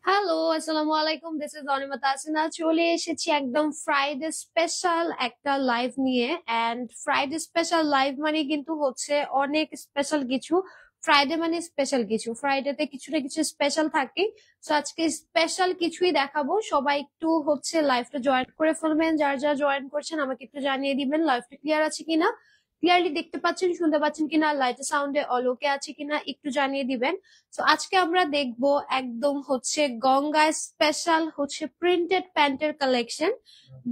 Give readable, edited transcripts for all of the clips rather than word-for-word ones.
Hello, আসসালামু আলাইকুম। This is Anima Tasina. চলে এসেছি একদম ফ্রাইডে স্পেশাল একটা লাইভ নিয়ে। এন্ড ফ্রাইডে স্পেশাল লাইভ মানে কিন্তু হচ্ছে অনেক স্পেশাল কিছু। ফ্রাইডে মানে স্পেশাল কিছু, ফ্রাইডেতে কিছু না কিছু স্পেশাল থাকে। তো আজকে স্পেশাল কিছুই দেখাবো। সবাই একটু হচ্ছে লাইভটা জয়েন করে ফেলবেন। যারা যারা জয়েন করছেন আমাকে একটু জানিয়ে দিবেন লাইভটা ক্লিয়ার আছে কিনা, ক্লিয়ারলি দেখতে পাচ্ছেন, শুনতে পাচ্ছেন কিনা, লাইটের সাউন্ডে অল ওকে আছে কিনা একটু জানিয়ে দিবেন। তো আজকে আমরা দেখবো একদম হচ্ছে গঙ্গা স্পেশাল হচ্ছে প্রিন্টেড প্যান্টের কালেকশন।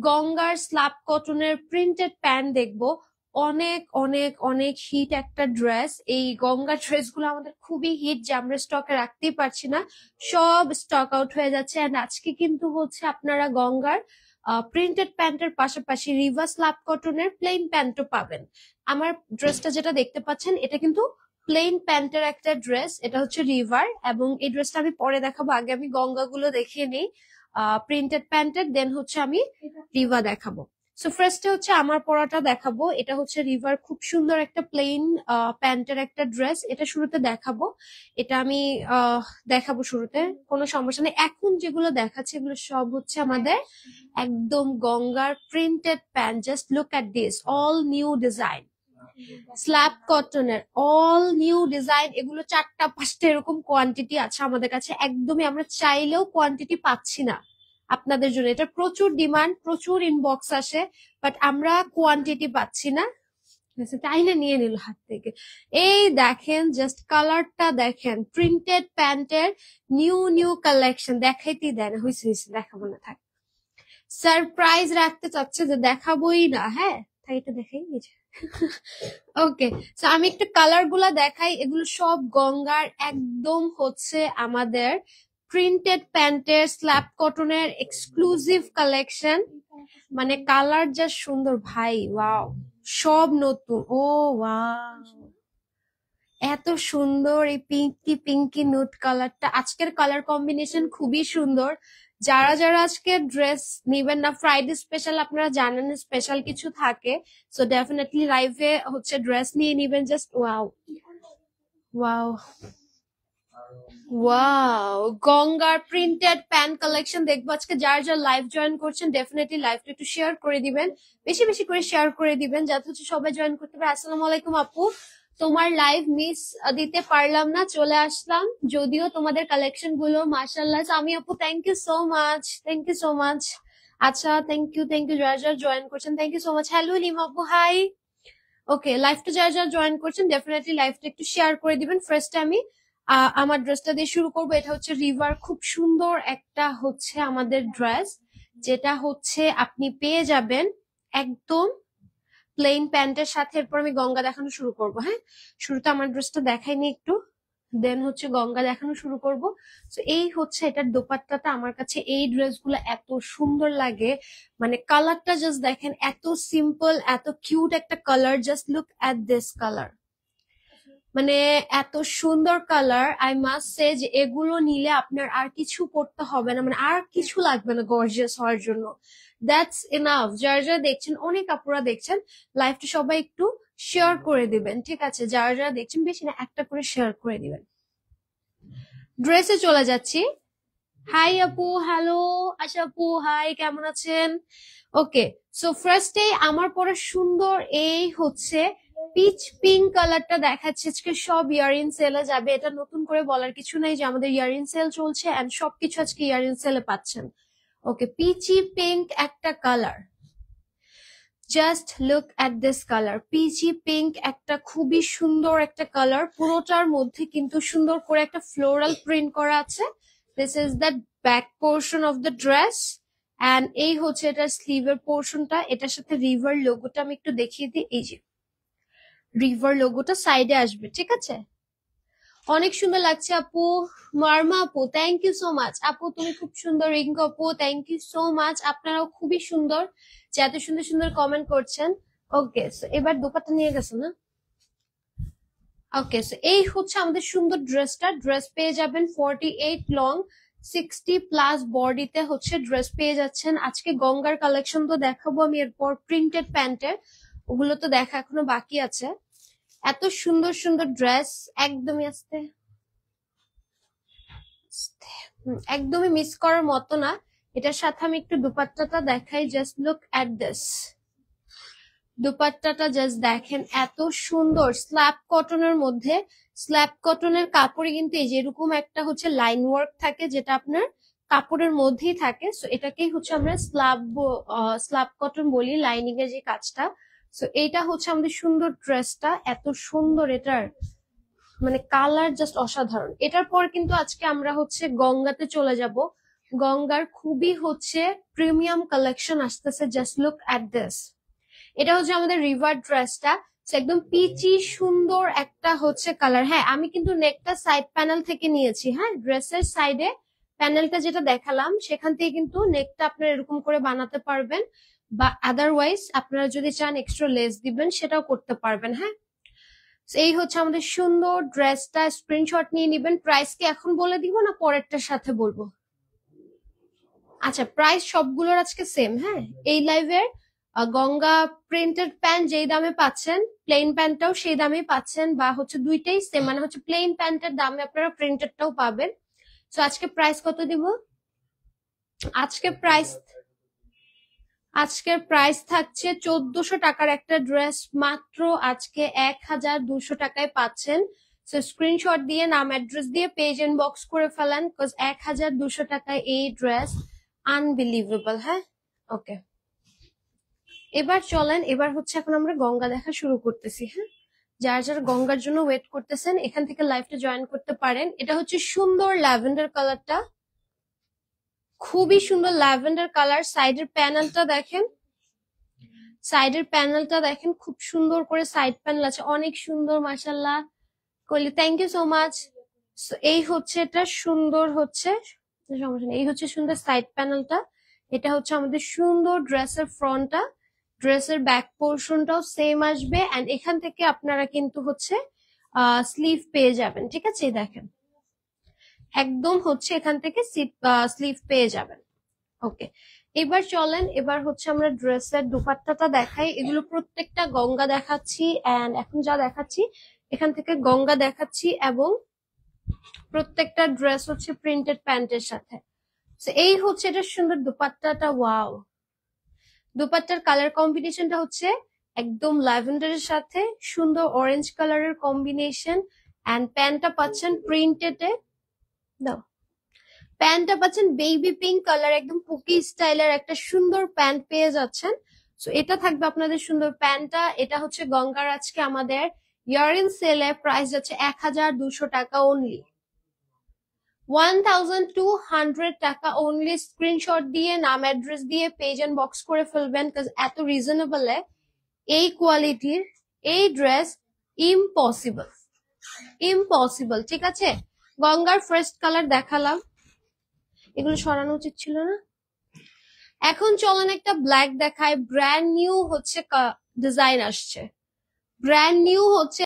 গঙ্গার স্ল্যাব কটনের প্রিন্টেড প্যান্ট দেখবো। অনেক অনেক অনেক হিট একটা ড্রেস। এই গঙ্গা ড্রেস গুলো আমাদের খুবই হিট, যে আমরা স্টকে রাখতেই পারছি না, সব স্টক আউট হয়ে যাচ্ছে। এন্ড আজকে কিন্তু হচ্ছে আপনারা গঙ্গার প্রিন্টেড প্যান্টের পাশাপাশি রিভার স্ল্যাব কটনের প্লেন প্যান্টও পাবেন। আমার ড্রেসটা যেটা দেখতে পাচ্ছেন এটা কিন্তু প্লেন প্যান্টের একটা ড্রেস। এটা হচ্ছে রিভার, এবং এই ড্রেসটা আমি পরে দেখাবো। আগে আমি গঙ্গা গুলো দেখিয়ে নিই, প্রিন্টেড প্যান্টের, দেন হচ্ছে আমি রিভা দেখাবো। সো ফার্স্টে হচ্ছে আমার পরাটা দেখাবো। এটা হচ্ছে রিভার, খুব সুন্দর একটা প্লেন প্যান্টের একটা ড্রেস। এটা শুরুতে দেখাবো, এটা আমি দেখাবো শুরুতে, কোনো সমস্যা নেই। এখন যেগুলো দেখাচ্ছে এগুলো সব হচ্ছে আমাদের একদম গঙ্গার printed pant. Just look at this, all new design, slab কটনের অল নিউ ডিজাইন। এগুলো 4টা 5টা এরকম কোয়ান্টিটি আছে আমাদের কাছে। একদমই আমরা চাইলেও কোয়ান্টিটি পাচ্ছি না আপনাদের জন্য। এটা প্রচুর ডিমান্ড, প্রচুর ইনবক্স আসে, বাট আমরা কোয়ান্টিটি পাচ্ছি না। চাইলে নিয়ে নিল হাত থেকে। এই দেখেন, জাস্ট কালারটা দেখেন, প্রিন্টেড প্যান্টের নিউ নিউ কালেকশন। দেখাইতেই দেয় না, হয়েছে হয়েছে, দেখাবো না, থাক। সারপ্রাইজ রাখতে চাচ্ছে যে দেখাবোই না। হ্যাঁ, তাই এটা দেখাই। ওকে, তো আমি একটু কালার গুলা দেখাই। এগুলো সব গঙ্গার একদম হচ্ছে আমাদের প্রিন্টেড প্যান্টের স্ল্যাব কটনের এক্সক্লুসিভ কালেকশন। মানে কালার যা সুন্দর ভাই, ওয়াও, সব নতুন। ও ওয়াও, এত সুন্দর এই পিঙ্কি পিঙ্কি নুট কালারটা। আজকের কালার কম্বিনেশন খুবই সুন্দর। যারা যারা আজকে ড্রেস নিবেন না, ফ্রাইডে স্পেশাল, আপনারা জানেন স্পেশাল কিছু থাকে, সো ডেফিনেটলি লাইভে হচ্ছে ড্রেস নিয়ে নিবেন। জাস্ট ওয়াও ওয়াও ওয়াও, গঙ্গার প্রিন্টেড প্যান্ট কালেকশন দেখবো আজকে। যারা যারা লাইভ জয়েন করছেন ডেফিনেটলি লাইভটা একটু শেয়ার করে দিবেন, বেশি বেশি করে শেয়ার করে দিবেন, যাতে হচ্ছে সবাই জয়েন করতে পারে। আসসালামু আলাইকুম আপু, তোমার লাইভ মিস দিতে পারলাম না, চলে আসলাম। যদিও তোমাদের কালেকশন গুলো মাশাআল্লাহ। আমি আপু, thank you so much, thank you so much. আচ্ছা, থ্যাংক ইউ থ্যাংক ইউ, যারা যারা জয়েন করছেন thank you so much. Hello Lima আপু, হাই। ওকে, লাইভটা যারা যারা জয়েন করছেন ডেফিনেটলি লাইভটা একটু শেয়ার করে দিবেন। ফার্স্টে আমি আমার ড্রেসটা দিয়ে শুরু করবো। এটা হচ্ছে রিভার, খুব সুন্দর একটা হচ্ছে আমাদের ড্রেস, যেটা হচ্ছে আপনি পেয়ে যাবেন একদম প্লেন প্যান্টের সাথে। এরপর আমি গঙ্গা দেখানো শুরু করব। হ্যাঁ, শুরুতে আমার ড্রেসটা দেখাইনি একটু, দেন হচ্ছে গঙ্গা দেখানো শুরু করব। তো এই হচ্ছে এটার দোপাট্টাটা। আমার কাছে এই ড্রেসগুলো এত সুন্দর লাগে, মানে কালারটা জাস্ট দেখেন, এত সিম্পল, এত কিউট একটা colour. Just look at this colour, মানে এত সুন্দর কালার। আই মাস্ট সে যে এগুলো নিলে আপনার আর কিছু পড়তে হবে না, মানে আর কিছু লাগবে না গর্জিয়াস হওয়ার জন্য। That's enough. যারা যারা দেখছেন, অনেক আপুরা দেখছেন লাইভটা, সবাই একটু শেয়ার করে দিবেন, ঠিক আছে? যারা যারা দেখছেন বেশি না, একটা করে শেয়ার করে দিবেন। ড্রেসে চলে যাচ্ছি। হাই আপু, হ্যালো আশা আপু, হাই, কেমন আছেন? ওকে, সো ফার্স্টে আমার পরে সুন্দর এই হচ্ছে পিচ পিঙ্ক কালারটা দেখাচ্ছে। আজকে সব ইয়ারিং সেলে যাবে, এটা নতুন করে বলার কিছু নাই যে আমাদের ইয়ারিং সেল চলছে, এন্ড সবকিছু আজকে ইয়ারিং সেলে পাচ্ছেন। ওকে, পিচি পিঙ্ক একটা colour, just look at this colour. Peachy pink একটা খুবই সুন্দর একটা কালার। পুরোটার মধ্যে কিন্তু সুন্দর করে একটা ফ্লোরাল প্রিন্ট করা আছে। This is the back portion of the dress, and এই হচ্ছে এটার স্লিভের পোর্শনটা। এটার সাথে রিভার লোগোটা আমি একটু দেখিয়ে দিই। এই যে রিভার লোগোটা সাইডে আসবে, ঠিক আছে? অনেক সুন্দর লাগছে আপু। মার্মা আপু, থ্যাংক ইউ সো মাচ। আপু তুমি খুব সুন্দর। রিঙ্কু আপু, থ্যাংক ইউ সো মাচ। আপনারাও খুবই সুন্দর, যে এত সুন্দর সুন্দর কমেন্ট করছেন। ওকে, সো এবার দোপাট্টা নিয়ে গেছে না? ওকে, সো এই হচ্ছে আমাদের সুন্দর ড্রেসটা। ড্রেস পেয়ে যাবেন 48 লং, 60 প্লাস বডিতে হচ্ছে ড্রেস পেয়ে যাচ্ছেন। আজকে গঙ্গার কালেকশন তো দেখাবো আমি, এরপর প্রিন্টেড প্যান্টের, ওগুলো তো দেখা এখনো বাকি আছে। এত সুন্দর সুন্দর ড্রেস, একদমই আস্তে একদমই মিস করার মতো না। এটার সাথে আমি একটু দুপাট্টাটা দেখাই, জাস্ট লুক এট দিস। দুপাট্টাটা জাস্ট দেখেন, এত সুন্দর স্ল্যাব কটনের মধ্যে। স্ল্যাব কটনের কাপড়ে কিন্তু এই যে এরকম একটা হচ্ছে লাইন ওয়ার্ক থাকে, যেটা আপনার কাপড়ের মধ্যেই থাকে। সো এটাকেই হচ্ছে আমরা স্ল্যাব কটন বলি, লাইনিং এর যে কাজটা। সো এইটা হচ্ছে আমাদের সুন্দর ড্রেসটা, এত সুন্দর এটার মানে কালার জাস্ট অসাধারণ। এটার পর কিন্তু আজকে আমরা হচ্ছে গঙ্গাতে চলে যাব। গঙ্গার খুবই হচ্ছে প্রিমিয়াম কালেকশন আসতেছে, জাস্ট লুক এট দিস। এটা হচ্ছে আমাদের রিভার ড্রেসটা, একদম পিচি সুন্দর একটা হচ্ছে কালার। হ্যাঁ, আমি কিন্তু নেকটা সাইড প্যানেল থেকে নিয়েছি। হ্যাঁ, ড্রেসের সাইডে প্যানেলটা যেটা দেখালাম সেখান থেকে কিন্তু নেকটা আপনারা এরকম করে বানাতে পারবেন, বা আদারওয়াইজ আপনারা যদি চান এক্সট্রা লেস দিবেন সেটাও করতে পারবেন। হ্যাঁ, এই হচ্ছে আমাদের সুন্দর ড্রেসটা, স্ক্রিনশট নিয়ে নিবেন। প্রাইস কি এখন বলে দিব না পরেরটার সাথে বলবো? আচ্ছা, প্রাইস সবগুলোর আজকে সেম। হ্যাঁ, এই লাইভের গঙ্গা প্রিন্টেড প্যান্ট যেই দামে পাচ্ছেন, প্লেন প্যান্টটাও সেই দামেই পাচ্ছেন, বা হচ্ছে দুইটাই সেম, মানে হচ্ছে প্লেন প্যান্টের দামে আপনারা প্রিন্টেডটাও পাবেন। তো আজকে প্রাইস কত দিব? আজকে প্রাইস আজকের প্রাইস থাকছে 1400 টাকার একটা ড্রেস মাত্র আজকে 1200 টাকায় পাচ্ছেন। সো স্ক্রিনশট দিয়ে নাম অ্যাড্রেস দিয়ে পেজ ইনবক্স করে ফেলেন, বিকজ 1200 টাকায় এই ড্রেস আনবিলিভেবল। হ্যাঁ, ওকে, এবার চলেন, এবার হচ্ছে এখন আমরা গঙ্গা দেখা শুরু করতেছি। হ্যাঁ, যারা যারা গঙ্গার জন্য ওয়েট করতেছেন এখান থেকে লাইভটা জয়েন করতে পারেন। এটা হচ্ছে সুন্দর ল্যাভেন্ডার কালারটা, খুবই সুন্দর ল্যাভেন্ডার কালার। সাইডের প্যানেলটা দেখেন, সাইডের প্যানেলটা দেখেন, খুব সুন্দর করে সাইড প্যানেল আছে, অনেক সুন্দর মাশাল্লাহ। কইলে থ্যাংক ইউ সো মাচ। এই হচ্ছে এটা সুন্দর হচ্ছে, সমস্যা নেই, এই হচ্ছে সুন্দর সাইড প্যানেলটা। এটা হচ্ছে আমাদের সুন্দর ড্রেসের ফ্রন্টটা। ড্রেসের ব্যাক পোর্শনটাও সেম আসবে, এন্ড এখান থেকে আপনারা কিন্তু হচ্ছে স্লিভ পেয়ে যাবেন। ঠিক আছে, দেখেন একদম হচ্ছে এখান থেকে স্লিভ পেয়ে যাবেন। ওকে, এবার চলেন, এবার হচ্ছে আমরা ড্রেসের দুপাট্টাটা দেখাই। এগুলো প্রত্যেকটা গঙ্গা দেখাচ্ছি, এন্ড এখন যা দেখাচ্ছি এখান থেকে গঙ্গা দেখাচ্ছি, এবং প্রত্যেকটা ড্রেস হচ্ছে প্রিন্টেড প্যান্টের সাথে। এই হচ্ছে এটা সুন্দর দুপাট্টাটা, ওয়াও। দুপাট্টার কালার কম্বিনেশনটা হচ্ছে একদম ল্যাভেন্ডারের সাথে সুন্দর অরেঞ্জ কালারের কম্বিনেশন, এন্ড প্যান্টটা পাচ্ছেন প্রিন্টেড এ, দাও, প্যান্টটা পাচ্ছেন বেবি পিঙ্ক কালার, একদম পুকি স্টাইলের একটা সুন্দর প্যান্ট পেয়ে যাচ্ছেন। সো এটা থাকবে আপনাদের সুন্দর প্যান্টটা। এটা হচ্ছে গঙ্গার আজকে আমাদের ইয়ারিং সেলে প্রাইস যাচ্ছে 1200 টাকা অনলি, 1200 টাকা অনলি। স্ক্রিনশট দিয়ে নাম অ্যাড্রেস দিয়ে পেজ এন্ড বক্স করে ফেলবেন, এত রিজনেবল এই কোয়ালিটির এই ড্রেস ইম্পসিবল, ইম্পসিবল। ঠিক আছে, গঙ্গার ফার্স্ট কালার দেখালাম, এগুলো সরানো উচিত ছিল না। এখন চলেন একটা ব্ল্যাক দেখায়, ব্র্যান্ড নিউ হচ্ছে ডিজাইন আসছে, ব্র্যান্ড নিউ হচ্ছে।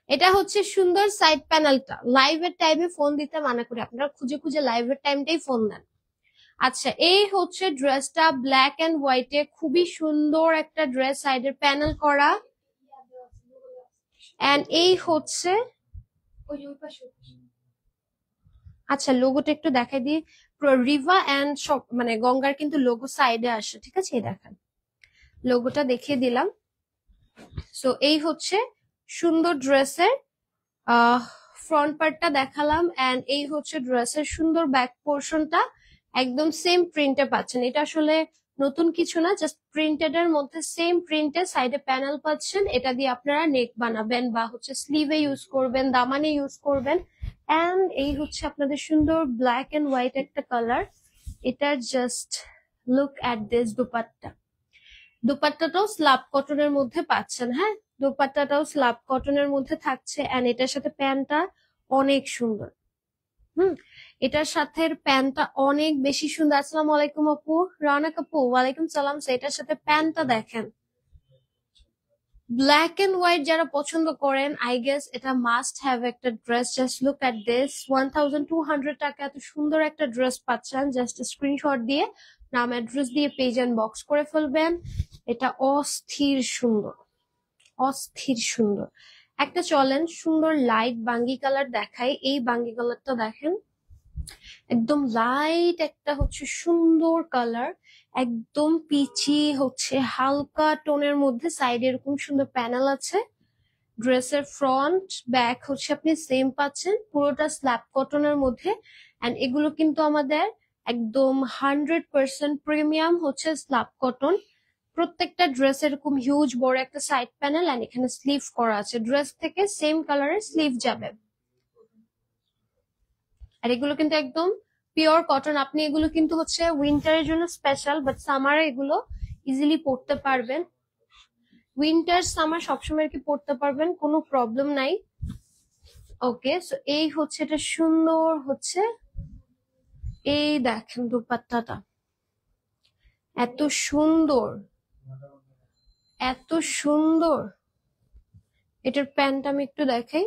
এটা হচ্ছে সুন্দর সাইড প্যানেলটা। লাইভের টাইমে ফোন দিতে মানা করি, আপনারা খুঁজে খুঁজে লাইভের টাইমটাই ফোন দেন। আচ্ছা, এই হচ্ছে ড্রেসটা ব্ল্যাক এন্ড হোয়াইটে, খুবই সুন্দর একটা ড্রেস, সাইডের প্যানেল করা, এন্ড এই হচ্ছে, আচ্ছা লোগোটা একটু দেখাই দিই। রিভা এন্ড সব মানে গঙ্গার কিন্তু লোগো সাইডে আসে। ঠিক আছে, দেখেন লোগোটা দেখিয়ে দিলাম। সো এই হচ্ছে সুন্দর ড্রেসের ফ্রন্ট পার্টটা দেখালাম, এন্ড এই হচ্ছে ড্রেসের সুন্দর ব্যাক পোর্শনটা, একদম সেম প্রিন্টে পাচ্ছেন। এটা আসলে নতুন কিছু না, জাস্ট প্রিন্টেড এর মধ্যে সেম প্রিন্টে সাইডে প্যানেল পাচ্ছেন। এটা দিয়ে আপনারা নেক বানাবেন, বা হচ্ছে স্লিভে ইউজ করবেন, দামানে ইউজ করবেন। এন্ড এই হচ্ছে আপনাদের সুন্দর ব্ল্যাক এন্ড হোয়াইট একটা কালার। এটা just look at this dupatta. দুপাট্টাটাও স্ল্যাব কটনের মধ্যে পাচ্ছেন। হ্যাঁ, দুপাট্টাটাও স্ল্যাব কটনের মধ্যে থাকছে, এন্ড এটার সাথে প্যান্টটা অনেক সুন্দর। এটার সাথে প্যান্টটা অনেক বেশি সুন্দর। আসসালামু আলাইকুম আপু, রানা আপু ওয়ালাইকুম সালাম। এটার সাথে প্যান্টটা দেখেন, ব্ল্যাক এন্ড হোয়াইট যারা পছন্দ করেন, আই গেস এটা মাস্ট হ্যাভ একটা dress. Just look at this, 1200 টাকা এত সুন্দর একটা ড্রেস পাচ্ছেন। জাস্ট স্ক্রিনশট দিয়ে নাম অ্যাড্রেস দিয়ে পেজ এন্ড বক্স করে ফেলবেন। এটা অস্থির সুন্দর, অস্থির সুন্দর। একটা চলেন সুন্দর লাইট বাঙ্গি কালার দেখাই। এই বাঙ্গি কালারটা দেখেন, একদম লাইট একটা হচ্ছে সুন্দর কালার, একদম পিচি হচ্ছে হালকা টোনের মধ্যে, সাইডে এরকম সুন্দর প্যানেল আছে। ড্রেসের ফ্রন্ট ব্যাক হচ্ছে আপনি সেম পাচ্ছেন, পুরোটা স্ল্যাব কটনের মধ্যে। এন্ড এগুলো কিন্তু আমাদের একদম 100% প্রিমিয়াম হচ্ছে স্ল্যাব কটন। প্রত্যেকটা ড্রেস এরকম হিউজ বড় একটা সাইড প্যানেল, এন্ড এখানে স্লিভ করা আছে। ড্রেস থেকে সেম কালারের স্লিভ যাবে। আর এগুলো কিন্তু একদম পিওর কটন। আপনি এগুলো কিন্তু হচ্ছে উইন্টারের জন্য স্পেশাল, বাট সামারে এগুলো ইজিলি পরতে পারবেন। উইন্টার সামার সবসময় কি পরতে পারবেন, কোনো প্রবলেম নাই। ওকে, সো এই হচ্ছে এটা সুন্দর হচ্ছে, এই দেখেন দুপাট্টাটা এত সুন্দর, এত সুন্দর। এটার প্যান্ট আমি একটু দেখাই।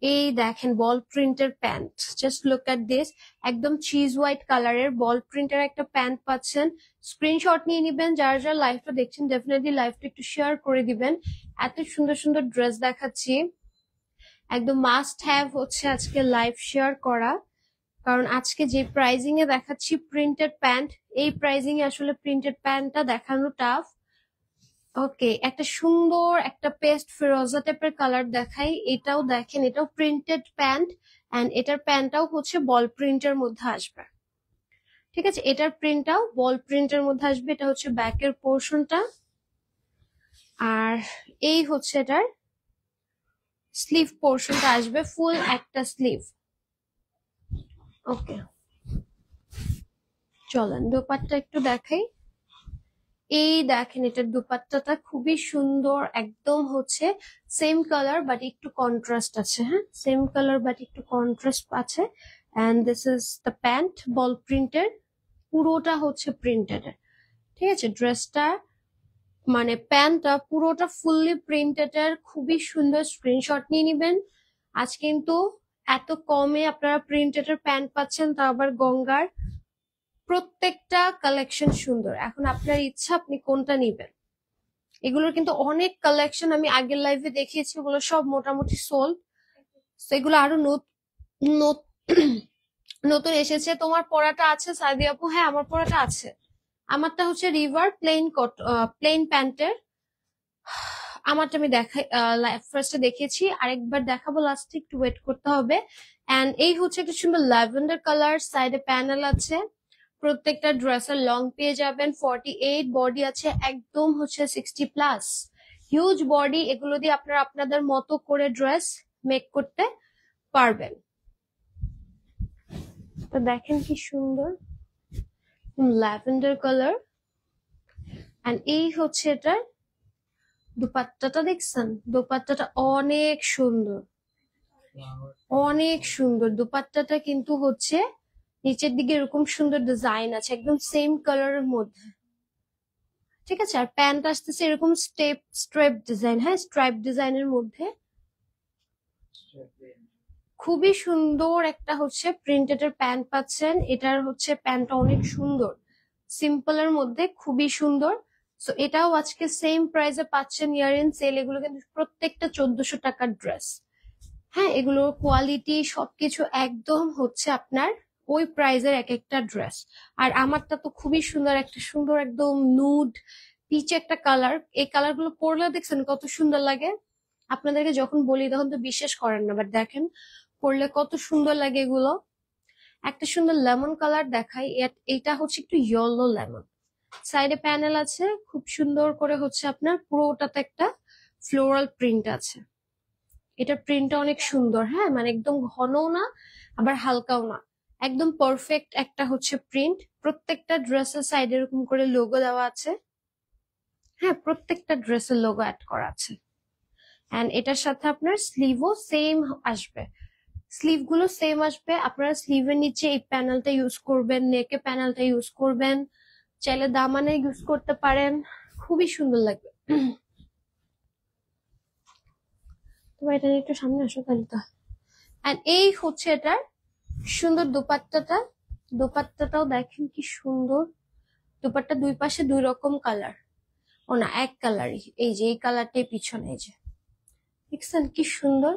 এই দেখেন বল প্রিন্টের pant, just look at this. একদম চিজ হোয়াইট কালারের বল প্রিন্টের একটা প্যান্ট পাচ্ছেন। স্ক্রিনশট নিয়ে নিবেন, যারা যারা লাইভটা দেখছেন ডেফিনেটলি লাইভটা একটু শেয়ার করে দিবেন। এত সুন্দর সুন্দর ড্রেস দেখাচ্ছি, একদম মাস্ট হ্যাভ হচ্ছে আজকে লাইভ শেয়ার করা। কারণ আজকে যে প্রাইজিং এ দেখাচ্ছি প্রিন্টেড প্যান্ট, এই প্রাইজিং এ আসলে প্রিন্টেড প্যান্টটা দেখানো টাফ। ওকে, একটা সুন্দর একটা পেস্ট ফিরোজা টাইপের কালার দেখাই। এটাও দেখেন, এটাও প্রিন্টেড প্যান্ট, এন্ড এটার প্যান্টটাও হচ্ছে বল প্রিন্টের মধ্যে আসবে। ঠিক আছে, এটার প্রিন্টটাও বল প্রিন্টের মধ্যে আসবে। এটা হচ্ছে ব্যাকের পোর্শনটা, আর এই হচ্ছে এটার স্লিভ পোর্শনটা আসবে, ফুল একটা স্লিভ। ওকে, চলেন দোপাট্টা একটু দেখাই। এই দেখেন এটার দুপাট্টাটা খুবই সুন্দর, একদম হচ্ছে সেম কালার বাট একটু কন্ট্রাস্ট আছে। হ্যাঁ, সেম কালার বাট একটু কন্ট্রাস্ট আছে। And this is the pant, বল প্রিন্টের, পুরোটা হচ্ছে প্রিন্টেড। ঠিক আছে, ড্রেসটা মানে প্যান্টটা পুরোটা ফুললি প্রিন্টেড এর, খুবই সুন্দর। স্ক্রিনশট নিয়ে নিবেন। আজ কিন্তু এত কমে আপনারা প্রিন্টেড এর প্যান্ট পাচ্ছেন, তা আবার গঙ্গার। প্রত্যেকটা কালেকশন সুন্দর, এখন আপনার ইচ্ছা আপনি কোনটা নিবেন। এগুলোর কিন্তু অনেক কালেকশন আমি আগের লাইভে দেখিয়েছি, ওগুলো সব মোটামুটি সোল্ড। এগুলো আরো নতুন এসেছে। তোমার পড়াটা আছে সাদি আপু? হ্যাঁ, আমার পড়াটা আছে। আমারটা হচ্ছে রিভার প্লেন প্যান্টের। আমারটা আমি দেখাই, ফার্স্টে দেখিয়েছি, আরেকবার দেখাবো লাস্টে, একটু ওয়েট করতে হবে। এন্ড এই হচ্ছে একটা সুন্দর ল্যাভেন্ডার কালার, সাইডে প্যানেল আছে। প্রত্যেকটা ড্রেসের লং পেয়ে যাবেন 48, বডি আছে একদম হচ্ছে 60+, হিউজ বডি। এগুলো দিয়ে আপনারা আপনাদের মতো করে ড্রেস মেক করতে পারবেন। তো দেখেন কি সুন্দর ল্যাভেন্ডার কালার। এন্ড এই হচ্ছে এটা দুপাট্টাটা, দেখছেন দুপাট্টাটা অনেক সুন্দর, অনেক সুন্দর। দুপাট্টাটা কিন্তু হচ্ছে নিচের দিকে এরকম সুন্দর ডিজাইন আছে, একদম সেম কালারের মধ্যে। ঠিক আছে, আর প্যান্ট আসতেছে এরকম স্ট্রেপ ডিজাইন। হ্যাঁ, স্ট্রাইপ ডিজাইনের মধ্যে খুবই সুন্দর একটা হচ্ছে প্রিন্টেড এর প্যান্ট পাচ্ছেন। এটার হচ্ছে প্যান্টটা অনেক সুন্দর, সিম্পল এর মধ্যে খুবই সুন্দর। সো এটাও আজকে সেম প্রাইসে পাচ্ছেন, ইয়ার ইন সেল। এগুলো কিন্তু প্রত্যেকটা 1400 টাকার ড্রেস। হ্যাঁ, এগুলোর কোয়ালিটি সবকিছু একদম হচ্ছে আপনার ওই প্রাইজের এক একটা ড্রেস। আর আমারটা তো খুবই সুন্দর, একটা সুন্দর একদম নুড পিচ একটা কালার। এই কালার গুলো পরলে দেখছেন কত সুন্দর লাগে। আপনাদেরকে যখন বলি তখন তো বিশ্বাস করেন না, বাট দেখেন পরলে কত সুন্দর লাগে এগুলো। একটা সুন্দর লেমন কালার দেখাই, এটা হচ্ছে একটু ইয়েলো লেমন। সাইডে প্যানেল আছে, খুব সুন্দর করে হচ্ছে আপনার পুরোটাতে একটা ফ্লোরাল প্রিন্ট আছে। এটার প্রিন্টটা অনেক সুন্দর। হ্যাঁ, মানে একদম ঘনও না আবার হালকাও না, একদম পারফেক্ট একটা হচ্ছে প্রিন্ট। প্রত্যেকটা ড্রেসের সাইডে এরকম করে লোগো দেওয়া আছে। হ্যাঁ, প্রত্যেকটা ড্রেসের লোগো অ্যাড করা আছে। এন্ড এটার সাথে আপনার স্লিভও সেম আসবে, স্লিভ গুলো সেম আসবে। আপনারা স্লিভের নিচে এই প্যানেলটা ইউজ করবেন, নেকে প্যানেলটা ইউজ করবেন, চাইলে দামানে ইউজ করতে পারেন, খুবই সুন্দর লাগবে। তোমার এটা একটু সামনে আসো তাহলে তো। এন্ড এই হচ্ছে এটার সুন্দর দোপাট্টাটা। দোপাট্টাটাও দেখেন কি সুন্দর। দোপাট্টা দুই পাশে দুই রকম কালার, ও না এক কালারই। এই যে এই কালারটাই পিছনে, এই যে দেখছেন কি সুন্দর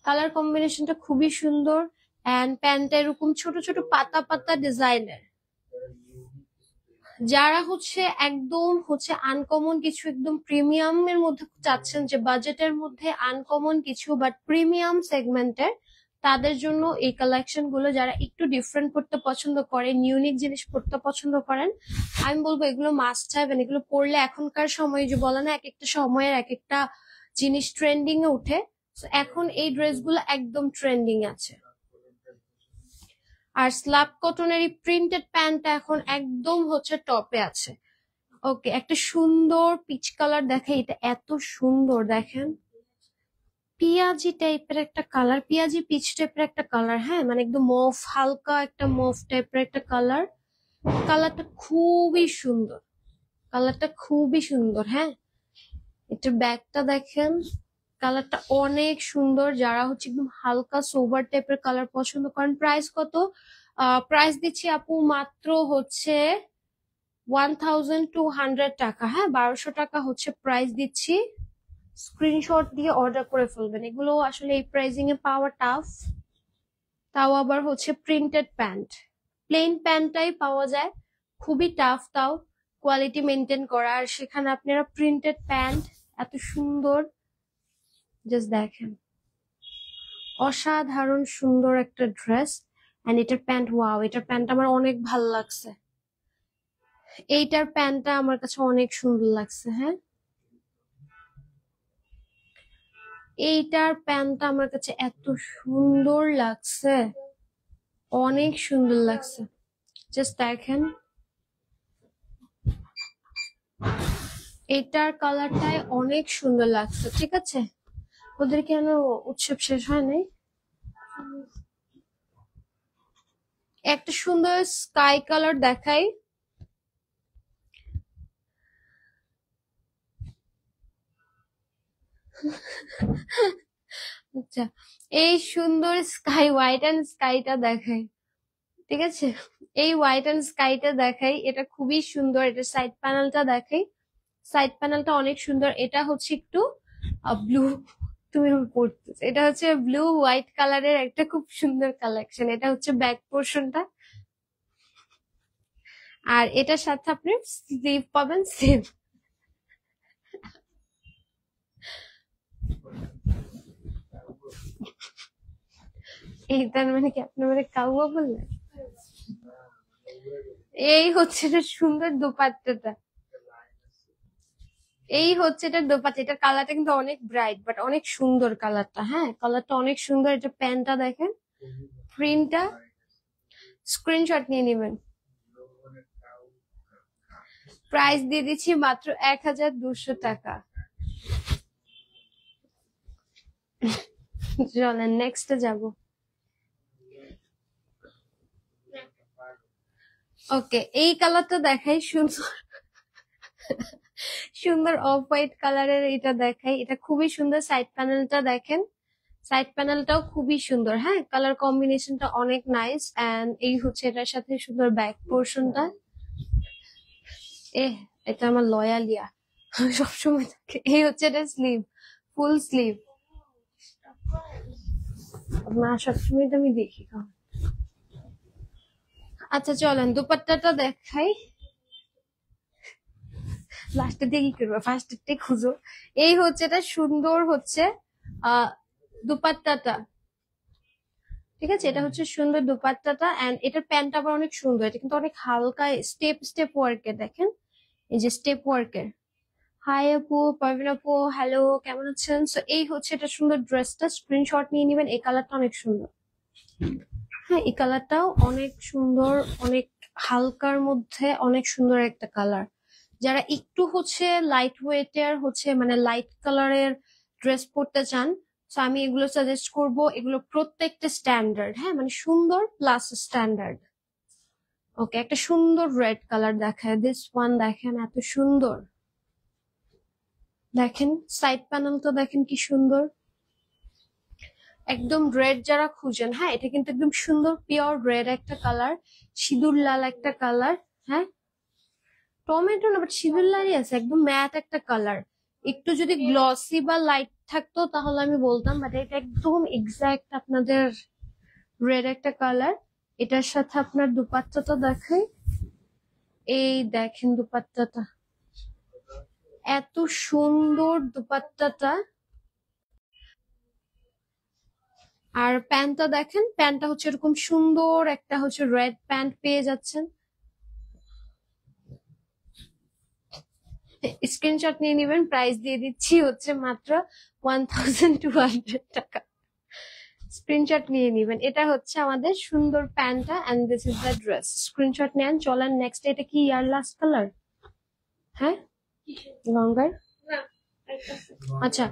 কালার কম্বিনেশনটা, খুবই সুন্দর। এন্ড প্যান্টটা এরকম ছোট ছোট পাতা পাতা ডিজাইনের। যারা হচ্ছে একদম হচ্ছে আনকমন কিছু, একদম প্রিমিয়াম এর মধ্যে চাচ্ছেন, যে বাজেটের মধ্যে আনকমন কিছু বাট প্রিমিয়াম সেগমেন্টের, তাদের জন্য এই কালেকশন গুলো, যারা একটু ডিফারেন্ট পড়তে পছন্দ করেন, ইউনিক জিনিস পড়তে পছন্দ করেন, আমি বলবো এগুলো মাস্ট হ্যাভ। এগুলো পড়লে এখনকার সময়, যে বলে না এক একটা সময়ের এক একটা জিনিস ট্রেন্ডিং এ উঠে, এখন এই ড্রেসগুলো একদম ট্রেন্ডিং আছে। আর স্ল্যাব কটনের এই প্রিন্টেড প্যান্টটা এখন একদম হচ্ছে টপে আছে। ওকে, একটা সুন্দর পিচ কালার দেখে, এটা এত সুন্দর, দেখেন পিয়াজি টাইপের একটা কালার, পিয়াজি পিচ টাইপের একটা কালার, হ্যাঁ মানে একদম মফ, হালকা একটা মফ টাইপের একটা কালার। কালারটা খুবই সুন্দর, কালারটা খুবই সুন্দর। হ্যাঁ, এটার ব্যাগটা দেখেন, কালারটা অনেক সুন্দর। যারা হচ্ছে একদম হালকা সোবার টাইপের কালার পছন্দ করেন। প্রাইস কত? প্রাইস দিচ্ছি আপু মাত্র হচ্ছে 1200 টাকা। হ্যাঁ, 1200 টাকা হচ্ছে প্রাইস দিচ্ছি। স্ক্রিনশট দিয়ে অর্ডার করে ফেলবেন। এগুলো আসলে এই প্রাইসিং এ পাওয়া টাফ, তাও আবার হচ্ছে প্রিন্টেড প্যান্ট। প্লেন প্যান্টটাই পাওয়া যায়, খুবই টাফ তাও কোয়ালিটি মেনটেন করা। আর সেখানে আপনারা প্রিন্টেড প্যান্ট এত সুন্দর, জাস্ট দেখেন অসাধারণ সুন্দর একটা ড্রেস। এন্ড এটার প্যান্ট, ওয়াও, এটার প্যান্ট আমার অনেক ভালো লাগছে। এইটার প্যান্টটা আমার কাছে অনেক সুন্দর লাগছে। হ্যাঁ, এইটার প্যান্টটা আমার কাছে এত সুন্দর লাগছে, অনেক সুন্দর লাগছে। জাস্ট দেখেন এটার কালারটাই অনেক সুন্দর লাগছে। ঠিক আছে, ওদের কেন উৎসব শেষ হয় নাই? একটা সুন্দর স্কাই কালার দেখাই। আচ্ছা, এই সুন্দর স্কাই, হোয়াইট এন্ড স্কাইটা দেখাই। ঠিক আছে, এই হোয়াইট এন্ড স্কাইটা দেখাই, এটা খুবই সুন্দর। এটা সাইড প্যানেলটা দেখাই, সাইড প্যানেলটা অনেক সুন্দর। এটা হচ্ছে একটু ব্লু, তুমি পড়তেছ, এটা হচ্ছে ব্লু হোয়াইট কালারের একটা খুব সুন্দর কালেকশন। এটা হচ্ছে ব্যাক পোর্শনটা, আর এটার সাথে আপনি স্লিভ পাবেন সেম। এই তার মানে কি আপনি মানে কাউয়া বললেন? এই হচ্ছে এটা সুন্দর দোপাট্টাটা, এই হচ্ছে এটা দোপাট্টা। এটার কালারটা কিন্তু অনেক ব্রাইট বাট অনেক সুন্দর কালারটা। হ্যাঁ, কালারটা অনেক সুন্দর। এটা প্যান্টটা দেখেন, প্রিন্টটা, স্ক্রিনশট নিয়ে নেবেন। প্রাইস দিয়ে দিচ্ছি মাত্র 1200 টাকা। চলেন নেক্সটে যাব। ওকে, এই কালারটা দেখাই, সুন্দর সুন্দর অফ হোয়াইট কালারের এটা দেখাই। এটা খুবই সুন্দর। সাইড প্যানেলটা দেখেন, সাইড প্যানেলটাও খুবই সুন্দর। হ্যাঁ, কালার কম্বিনেশনটা অনেক নাইস। এন্ড এই হচ্ছে এটার সাথে সুন্দর ব্যাক পোর্শনটা। এটা আমার লয়ালিয়া সবসময় থাকে। এই হচ্ছে এটা স্লিভ, ফুল স্লিভ। না, সবসময় তো আমি দেখি। আচ্ছা চলেন দুপাট্টাটা দেখাই। লাস্টের দিকে কি করবো, ফার্স্টের খুঁজো। এই হচ্ছে এটা সুন্দর হচ্ছে দুপাট্টাটা। ঠিক আছে, এটা হচ্ছে সুন্দর দুপাট্টাটা। এন্ড এটার প্যান্টটা আবার অনেক সুন্দর। এটা কিন্তু অনেক হালকা স্টেপ স্টেপ ওয়ার্কের, দেখেন এই যে স্টেপ ওয়ার্কের। হাই আপু, পারভিন আপু, হ্যালো, কেমন আছেন? সো এই হচ্ছে এটা সুন্দর ড্রেসটা, স্ক্রিনশট নিয়ে নিবেন। এই কালারটা অনেক সুন্দর। হ্যাঁ, এই কালারটাও অনেক সুন্দর, অনেক হালকার মধ্যে অনেক সুন্দর একটা কালার। যারা একটু হচ্ছে লাইট ওয়েটের হচ্ছে মানে লাইট কালারের ড্রেস পরতে চান, তো আমি এগুলো সাজেস্ট করব। এগুলো প্রত্যেকটা স্ট্যান্ডার্ড, হ্যাঁ মানে সুন্দর প্লাস স্ট্যান্ডার্ড। ওকে, একটা সুন্দর রেড কালার দেখায়, দিস ওয়ান দেখেন এত সুন্দর। দেখেন সাইড প্যানেলটা দেখেন কি সুন্দর, একদম রেড যারা খুঁজেন। হ্যাঁ, এটা কিন্তু একদম সুন্দর পিওর রেড একটা কালার, সিঁদুর লাল একটা কালার। হ্যাঁ, টমেটো না বাট সিঁদুর লালই আছে, একদম ম্যাট একটা কালার। একটু যদি গ্লসি বা লাইট থাকতো তাহলে আমি বলতাম, বাট এটা একদম এক্সাক্ট আপনাদের রেড একটা কালার। এটার সাথে আপনার দুপাট্টাটা দেখাই, এই দেখেন দুপাট্টাটা, এত সুন্দর দুপাট্টাটা। আর প্যান্টটা দেখেন, প্যান্টটা হচ্ছে এরকম সুন্দর একটা হচ্ছে রেড প্যান্ট পেয়ে যাচ্ছেন। স্ক্রিনশট নিয়ে নেবেন, প্রাইস দিয়ে দিচ্ছি হচ্ছে মাত্র 1200 টাকা। স্ক্রিনশট নিয়ে নেবেন। এটা হচ্ছে আমাদের সুন্দর প্যান্টটা and this is the dress. Screenshot নেন। চলেন নেক্সট, এটা কি ইয়ার লাস্ট কালার? হ্যাঁ, গঙ্গার। আচ্ছা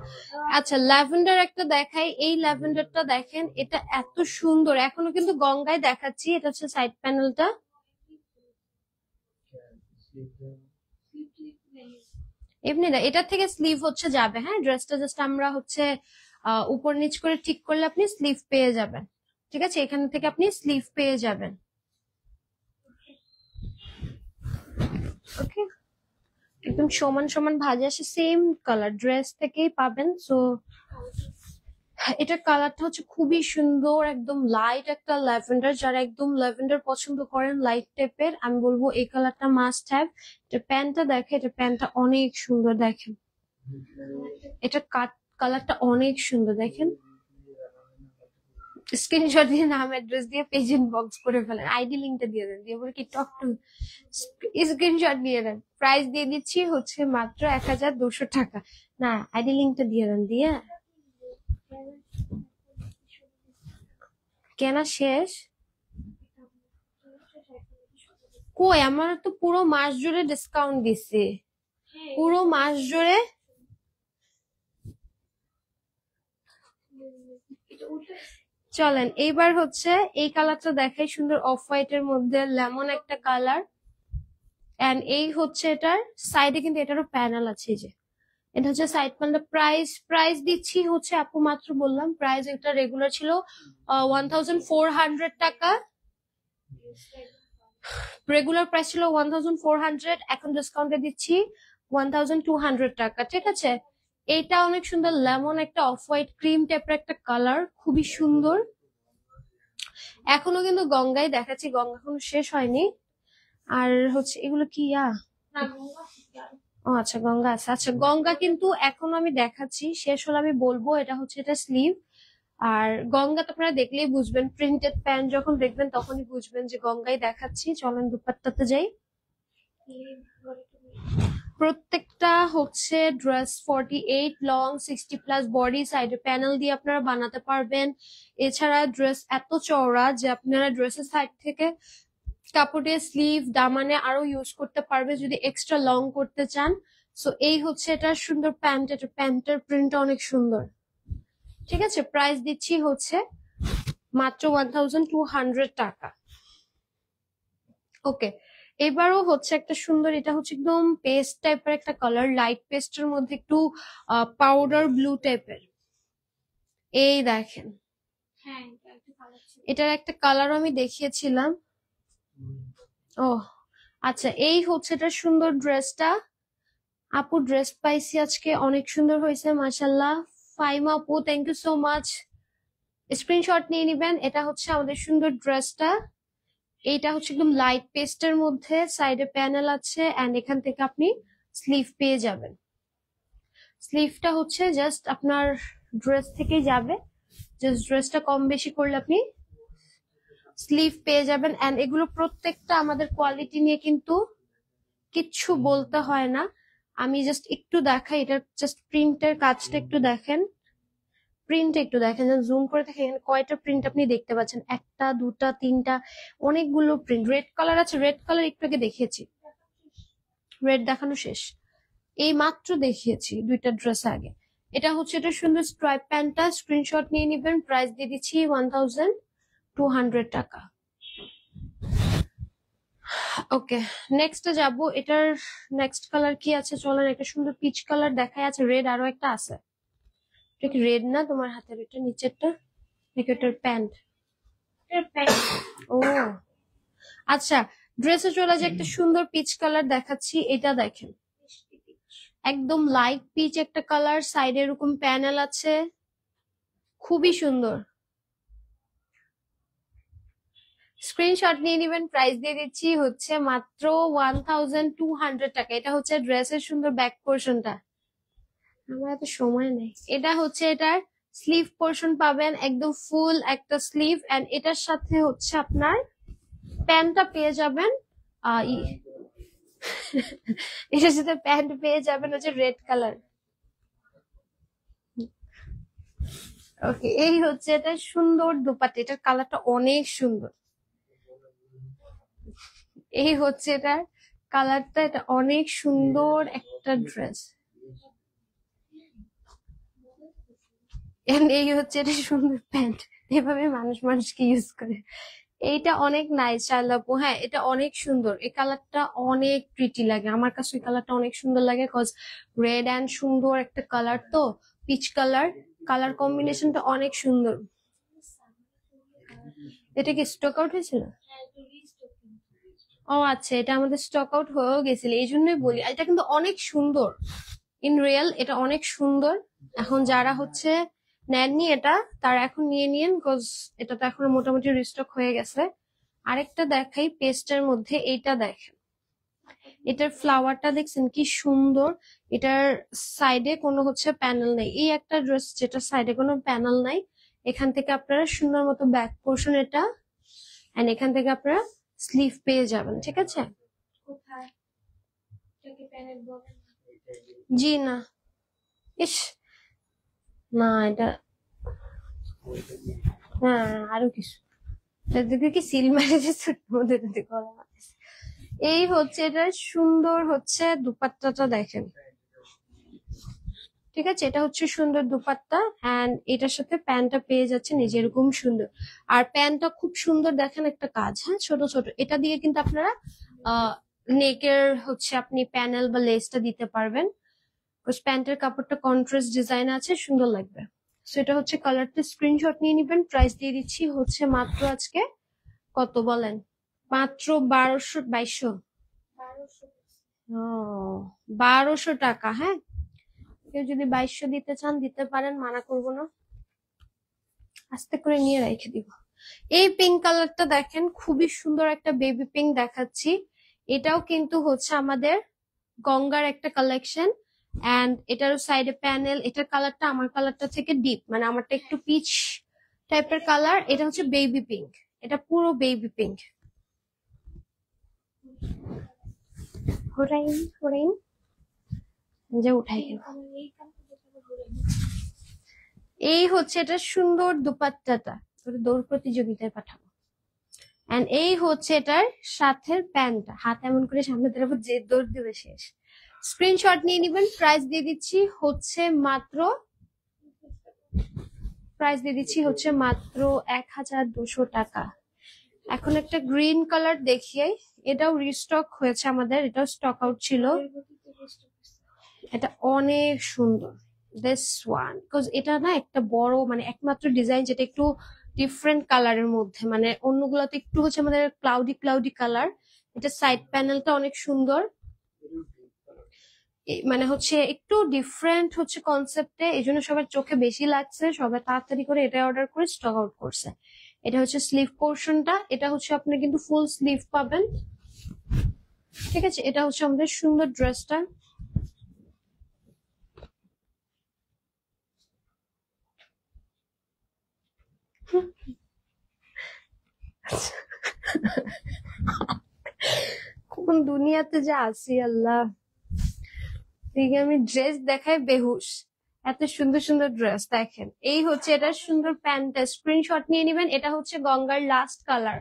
আচ্ছা, ল্যাভেন্ডার একটা দেখাই। এই ল্যাভেন্ডারটা দেখেন, এটা এত সুন্দর। এখনো কিন্তু গঙ্গায় দেখাচ্ছি। এটা হচ্ছে সাইড প্যানেলটা। এমনি না, এটার থেকে স্লিভ হচ্ছে যাবে। হ্যাঁ, ড্রেসটা জাস্ট আমরা হচ্ছে উপর নিচ করে ঠিক করলে আপনি স্লিভ পেয়ে যাবেন। ঠিক আছে, এখান থেকে আপনি স্লিভ পেয়ে যাবেন। ওকে, একদম সমান সমান ভাঁজে আসে, সেম কালার ড্রেস থেকেই পাবেন। সো এটার কালারটা হচ্ছে খুবই সুন্দর, একদম লাইট একটা ল্যাভেন্ডার। যারা একদম ল্যাভেন্ডার পছন্দ করেন লাইট টাইপের, আমি বলবো এই কালারটা মাস্ট হ্যাভ। এটা প্যান্টটা দেখে, এটা প্যান্টটা অনেক সুন্দর দেখেন। এটা কালারটা অনেক সুন্দর দেখেন। স্ক্রিনশট দিয়ে নাম অ্যাড্রেস দিয়ে পেজ ইনবক্স করে ফেলেন, আইডি লিঙ্কটা দিয়ে দেন, দিয়ে বলে কি টক টু স্ক্রিনশট নিয়ে দেন। প্রাইস দিয়ে দিচ্ছি হচ্ছে মাত্র 1200 টাকা। না, আইডি লিঙ্কটা দিয়ে দেন, দিয়ে কেনা শেষ। কই, আমার তো পুরো মাস জুড়ে ডিসকাউন্ট দিছে, পুরো মাস জুড়ে। চলেন এইবার হচ্ছে এই কালারটা দেখাই, সুন্দর অফ হোয়াইট এর মধ্যে লেমন একটা কালার। এন্ড এই হচ্ছে এটার সাইডে কিন্তু এটারও প্যানেল আছে, এই যে এটা হচ্ছে সাইড প্যানেল। প্রাইস দিচ্ছি হচ্ছে, আপু মাত্র বললাম প্রাইস, এটা রেগুলার ছিল 1400 টাকা। রেগুলার প্রাইস ছিল 1400, এখন ডিসকাউন্টে দিচ্ছি 1200 টাকা। ঠিক আছে, এইটা অনেক সুন্দর, লেমন একটা অফ হোয়াইট ক্রিম টাইপের একটা কালার, খুবই সুন্দর। এখনো কিন্তু গঙ্গায় দেখাচ্ছি, গঙ্গা এখনো শেষ হয়নি। আর হচ্ছে এগুলো কি ও আচ্ছা, গঙ্গা আছে। আচ্ছা, গঙ্গা কিন্তু এখনো আমি দেখাচ্ছি, শেষ হলে আমি বলবো। এটা হচ্ছে এটা স্লিভ। আর গঙ্গা তো আপনারা দেখলেই বুঝবেন, প্রিন্টেড প্যান্ট যখন দেখবেন তখনই বুঝবেন যে গঙ্গাই দেখাচ্ছি। চলেন দুপাট্টাতে যাই। প্রত্যেকটা হচ্ছে ড্রেস 48 লং, 60+ বডি, সাইডে প্যানেল দিয়ে আপনারা বানাতে পারবেন। এছাড়া ড্রেস এত চওড়া যে আপনারা ড্রেসের সাইড থেকে কাপড়ের স্লিভ দামানে আরো ইউজ করতে পারবে যদি এক্সট্রা লং করতে চান। সো এই হচ্ছে এটা সুন্দর প্যান্ট, এটা প্যান্টের প্রিন্টটা অনেক সুন্দর। ঠিক আছে, প্রাইস দিচ্ছি হচ্ছে মাত্র 1200 টাকা। ওকে, এবারও হচ্ছে একটা সুন্দর, এটা হচ্ছে একদম পেস্ট টাইপের একটা কালার, লাইট পেস্টের মধ্যে একটু পাউডার ব্লু টাইপের। এই দেখেন, এটার একটা কালার আমি দেখিয়েছিলাম। ও আচ্ছা, এই হচ্ছে এটা সুন্দর ড্রেসটা। আপু ড্রেস পাইছি আজকে, অনেক সুন্দর হয়েছে মাশাল্লাহ। ফাইমা আপু, thank you so much. Screenshot নিয়ে নিবেন। এটা হচ্ছে আমাদের সুন্দর ড্রেসটা। এইটা হচ্ছে একদম লাইট পেস্টের মধ্যে, সাইডে প্যানেল আছে এন্ড এখান থেকে আপনি স্লিভ পেয়ে যাবেন। স্লিভটা হচ্ছে জাস্ট আপনার ড্রেস থেকেই যাবে, জাস্ট ড্রেসটা কম বেশি করলে আপনি স্লিভ পেয়ে যাবেন। এন্ড এগুলো প্রত্যেকটা আমাদের কোয়ালিটি নিয়ে কিন্তু কিচ্ছু বলতে হয় না। আমি জাস্ট একটু দেখাই, এটার জাস্ট প্রিন্টের কাজটা একটু দেখেন, প্রিন্ট একটু দেখেন, জুম করে দেখেন এখানে কয়টা প্রিন্ট আপনি দেখতে পাচ্ছেন, একটা দুটা তিনটা, অনেকগুলো প্রিন্ট। রেড কালার আছে, রেড কালার একটু আগে দেখিয়েছি, রেড দেখানো শেষ, এই মাত্র দেখিয়েছি দুইটা ড্রেস আগে। এটা হচ্ছে এটা সুন্দর স্ট্রাইপ প্যান্টটা, স্ক্রিনশট নিয়ে নিবেন। প্রাইস দিয়ে দিচ্ছি 1200 টাকা। ওকে, নেক্সট যাব। এটার নেক্সট কালার কি আছে চলেন, একটা সুন্দর পিচ কালার দেখায় আছে, রেড আরো একটা আছে। এটা কি রেড না তোমার হাতের, এটা নিচেরটা নাকি এটার প্যান্ট? ও আচ্ছা, ড্রেসে চলে যে একটা সুন্দর পিচ কালার দেখাচ্ছি, এটা দেখেন, একদম লাইট পিচ একটা কালার, সাইডে এরকম প্যানেল আছে, খুবই সুন্দর। স্ক্রিনশট নিয়ে নিবেন, প্রাইস দিয়ে দিচ্ছি হচ্ছে মাত্র 1200 টাকা। এটা হচ্ছে ড্রেসের সুন্দর ব্যাক পোর্শনটা, আমার এত সময় নেই। এটা হচ্ছে এটার স্লিভ পোর্শন পাবেন, একদম ফুল একটা স্লিভ, এন্ড এটার সাথে হচ্ছে আপনার প্যান্টটা পেয়ে যাবেন। এটার সাথে প্যান্ট পেয়ে যাবেন হচ্ছে রেড কালার। ওকে, এই হচ্ছে এটা সুন্দর দুপাট্টা, এটার কালারটা অনেক সুন্দর। এই হচ্ছে এটার কালারটা, এটা অনেক সুন্দর একটা ড্রেস। এই হচ্ছে এটা সুন্দর প্যান্ট, এভাবে মানুষ মানুষকে ইউজ করে। এইটা অনেক নাইস শার্লাপু, হ্যাঁ এটা অনেক সুন্দর, এই কালারটা অনেক প্রিটি লাগে আমার কাছে, এই কালারটা অনেক সুন্দর লাগে, কজ রেড অ্যান্ড সুন্দর একটা কালার, তো পিচ কালার, কালার কম্বিনেশনটা অনেক সুন্দর। এটা কি স্টক আউট হয়েছিল? ও আচ্ছা, এটা আমাদের স্টক আউট হয়েও গেছিল, এই জন্যই বলি। এটা কিন্তু অনেক সুন্দর, ইন রিয়েল এটা অনেক সুন্দর। এখন যারা হচ্ছে নেননি এটা, তারা এখন নিয়ে নিন, বিকজ এটা তো এখন মোটামুটি রিস্টক হয়ে গেছে। আরেকটা দেখাই পেস্টের মধ্যে, এইটা দেখেন, এটার ফ্লাওয়ারটা দেখছেন কি সুন্দর। এটার সাইডে কোনো হচ্ছে প্যানেল নেই, এই একটা ড্রেস যেটা সাইডে কোনো প্যানেল নাই। এখান থেকে আপনারা সুন্দর মতো ব্যাক পোর্শন এটা, এন্ড এখান থেকে আপনারা স্লিভ পেয়ে যাবেন, ঠিক আছে। জি না, ইস না, এটা হ্যাঁ আরো কিছু দেখে কি সিল মেরে দিচ্ছে মধ্যে যদি গলা মারতেছে। এই হচ্ছে এটা সুন্দর হচ্ছে দুপাট্টাটা দেখেন, ঠিক আছে, এটা হচ্ছে সুন্দর দুপাট্টা, এন্ড এটার সাথে প্যান্টটা পেয়ে যাচ্ছেন এই যে এরকম সুন্দর। আর প্যান্টটা খুব সুন্দর দেখেন, একটা কাজ, হ্যাঁ ছোট ছোট, এটা দিয়ে কিন্তু আপনারা নেকের হচ্ছে আপনি প্যানেল বা লেসটা দিতে পারবেন, প্যান্টের কাপড়টা কন্ট্রাস্ট ডিজাইন আছে, সুন্দর লাগবে। সো এটা হচ্ছে কালারটা, স্ক্রিনশট নিয়ে নিবেন, প্রাইস দিয়ে দিচ্ছি হচ্ছে মাত্র আজকে কত বলেন, মাত্র 2200। ও 1200 টাকা, হ্যাঁ কেউ যদি 2200 দিতে চান দিতে পারেন, মানা করবো না, আস্তে করে নিয়ে রেখে দিব। এই পিঙ্ক কালারটা দেখেন, খুবই সুন্দর একটা বেবি পিঙ্ক দেখাচ্ছি, এটাও কিন্তু হচ্ছে আমাদের গঙ্গার একটা কালেকশন, এন্ড এটারও সাইডে প্যানেল। এটার কালারটা আমার কালারটা থেকে ডিপ, মানে আমারটা একটু পিচ টাইপের কালার, এটা হচ্ছে বেবি পিঙ্ক, এটা পুরো বেবি পিঙ্ক। হোরাইন হোরাইন যে উঠাই গেল। এই হচ্ছে এটা সুন্দর দুপাট্টাটা, দৌড় প্রতিযোগিতায় পাঠাবো। এন্ড এই হচ্ছে এটার সাথে প্যান্টটা, হাত এমন করে সামনে দেবো যে দৌড় দেবে শেষ। স্ক্রিনশট নিয়ে নিবেন, প্রাইস দিয়ে দিচ্ছি হচ্ছে মাত্র, প্রাইস দিয়ে দিচ্ছি হচ্ছে মাত্র 1200 টাকা। এখন একটা গ্রিন কালার দেখিয়ে, এটাও রিস্টক হয়েছে আমাদের, এটাও স্টক আউট ছিল, এটা অনেক সুন্দর। দিস ওয়ান, বিকজ এটা না একটা বড় মানে একমাত্র ডিজাইন যেটা একটু ডিফারেন্ট কালারের মধ্যে, মানে অন্যগুলোতে একটু হচ্ছে আমাদের ক্লাউডি ক্লাউডি কালার। এটা সাইড প্যানেলটা অনেক সুন্দর, মানে হচ্ছে একটু ডিফারেন্ট হচ্ছে কনসেপ্টে, এই জন্য সবার চোখে বেশি লাগছে, সবাই তাড়াতাড়ি করে এটা অর্ডার করে স্টক আউট করছে। এটা হচ্ছে স্লিভ পোর্শনটা, এটা হচ্ছে আপনি কিন্তু ফুল স্লিভ পাবেন, ঠিক আছে। এটা হচ্ছে আমাদের সুন্দর ড্রেসটা, কোন দুনিয়াতে যে আছি আল্লাহ, ঠিক আমি ড্রেস দেখাই বেহুশ, এত সুন্দর সুন্দর ড্রেস দেখেন। এই হচ্ছে এটা সুন্দর প্যান্টটা, স্ক্রিনশট নিয়ে নিবেন। এটা হচ্ছে গঙ্গার লাস্ট কালার,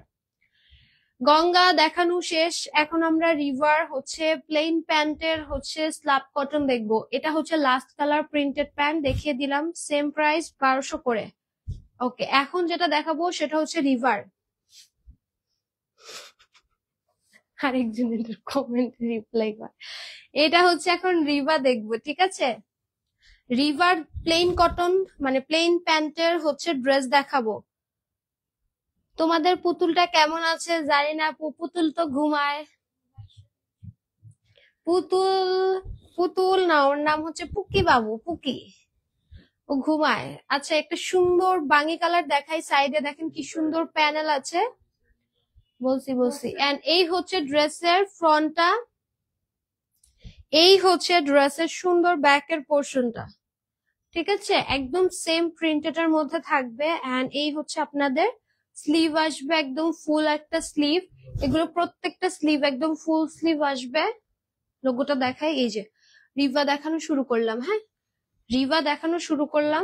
গঙ্গা দেখানো শেষ, এখন আমরা রিভার হচ্ছে প্লেন প্যান্টের হচ্ছে স্ল্যাব কটন দেখবো। এটা হচ্ছে লাস্ট কালার প্রিন্টেড প্যান্ট দেখিয়ে দিলাম, সেম প্রাইস 1200 করে। ওকে, এখন যেটা দেখাবো সেটা হচ্ছে রিভার। আরেকজনের কমেন্ট রিপ্লাই কর, এটা হচ্ছে এখন রিভা দেখবো, ঠিক আছে। রিভার প্লেন কটন মানে প্লেন প্যান্টের হচ্ছে ড্রেস দেখাবো। তোমাদের পুতুলটা কেমন আছে জানি না, পুতুল তো ঘুমায়, পুতুল পুতুল না, ওর নাম হচ্ছে পুকি বাবু, পুকি। ও ঘুমায়। আচ্ছা, একটা সুন্দর বাঙ্গি কালার দেখাই, সাইডে দেখেন কি সুন্দর প্যানেল আছে। বলছি বলছি। এন্ড এই হচ্ছে ড্রেসের ফ্রন্টটা, এই হচ্ছে ড্রেসের সুন্দর ব্যাকের পোর্শনটা। ঠিক আছে, একদম সেম প্রিন্টেড এর মধ্যে থাকবে। এন্ড এই হচ্ছে আপনাদের স্লিভ আসবে, একদম ফুল একটা স্লিভ। এগুলো প্রত্যেকটা স্লিভ একদম ফুল স্লিভ আসবে। লোগোটা দেখাই, এই যে রিভা দেখানো শুরু করলাম। হ্যাঁ, রিভা দেখানো শুরু করলাম।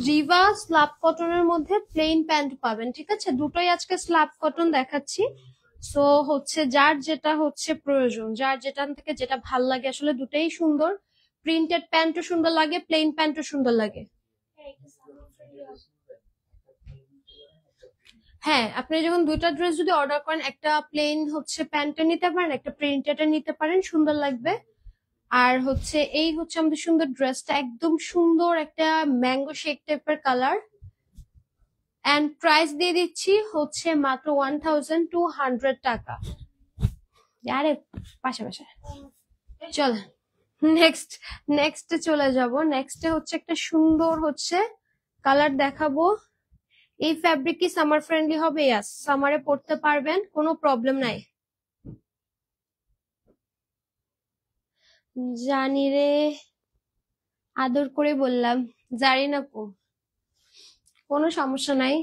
রিভা স্ল্যাব কটনের মধ্যে প্লেন প্যান্ট পাবেন। ঠিক আছে, দুটোই আজকে স্ল্যাব কটন দেখাচ্ছি। সো হচ্ছে যার যেটা হচ্ছে প্রয়োজন, যার যেটা থেকে যেটা ভাল লাগে, আসলে দুটোই সুন্দর। প্রিন্টেড প্যান্টও সুন্দর লাগে, প্লেন প্যান্টও সুন্দর লাগে। হ্যাঁ, আপনি যখন দুইটা ড্রেস যদি অর্ডার করেন, একটা প্লেন হচ্ছে প্যান্টটা নিতে পারেন, একটা প্রিন্টেড নিতে পারেন, সুন্দর লাগবে। আর হচ্ছে এই হচ্ছে আমাদের সুন্দর ড্রেসটা, একদম সুন্দর একটা ম্যাঙ্গো শেক টাইপের কালার। এন্ড প্রাইস দিয়ে দিচ্ছি হচ্ছে মাত্র 1200 টাকা। আরে পাশাপাশি চল, নেক্সট নেক্সটে চলে যাব। নেক্সটে হচ্ছে একটা সুন্দর হচ্ছে কালার দেখাবো। এই ফ্যাব্রিক কি সামার ফ্রেন্ডলি হবে? ইয়াস, সামারে পরতে পারবেন, কোনো প্রবলেম নাই। জানি রে, আদর করে বললাম জানি না পো, কোনো সমস্যা নাই।